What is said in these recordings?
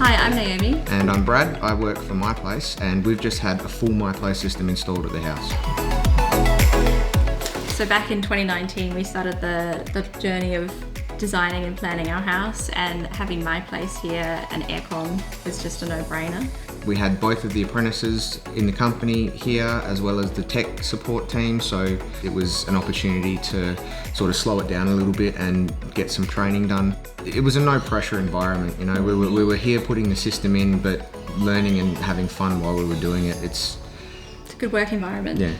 Hi, I'm Naomi. And I'm Brad. I work for MyPlace, and we've just had a full MyPlace system installed at the house. So back in 2019, we started the journey of designing and planning our house, and having MyPlace here and aircon was just a no-brainer. We had both of the apprentices in the company here, as well as the tech support team, so it was an opportunity to sort of slow it down a little bit and get some training done. It was a no-pressure environment, you know. We were here putting the system in, but learning and having fun while we were doing it. It's a good work environment. Yeah.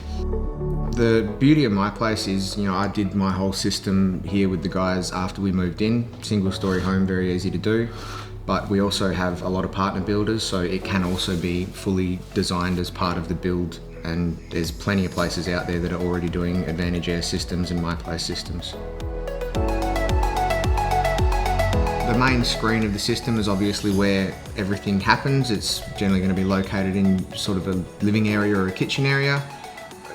The beauty of MyPlace is, you know, I did my whole system here with the guys after we moved in. Single-story home, very easy to do. But we also have a lot of partner builders, so it can also be fully designed as part of the build, and there's plenty of places out there that are already doing Advantage Air systems and MyPlace systems. The main screen of the system is obviously where everything happens. It's generally going to be located in sort of a living area or a kitchen area.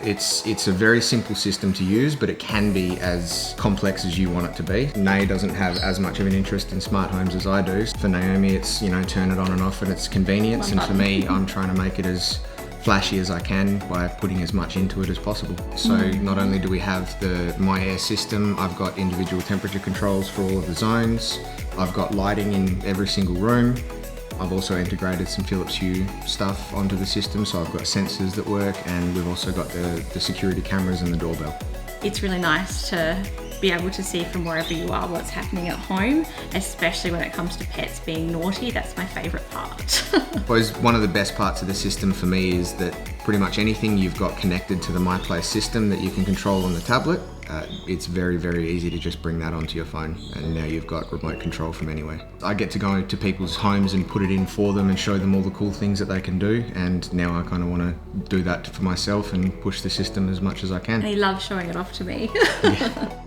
It's a very simple system to use, but it can be as complex as you want it to be. Nay doesn't have as much of an interest in smart homes as I do. For Naomi, it's, you know, turn it on and off and it's convenience. And for me, I'm trying to make it as flashy as I can by putting as much into it as possible. So not only do we have the MyAir system, I've got individual temperature controls for all of the zones. I've got lighting in every single room. I've also integrated some Philips Hue stuff onto the system, so I've got sensors that work, and we've also got the security cameras and the doorbell. It's really nice to be able to see from wherever you are what's happening at home, especially when it comes to pets being naughty. That's my favourite part. I suppose one of the best parts of the system for me is that pretty much anything you've got connected to the MyPlace system that you can control on the tablet, it's very, very easy to just bring that onto your phone, and now you've got remote control from anywhere. I get to go to people's homes and put it in for them and show them all the cool things that they can do, and now I kind of want to do that for myself and push the system as much as I can. And he loves showing it off to me. Yeah.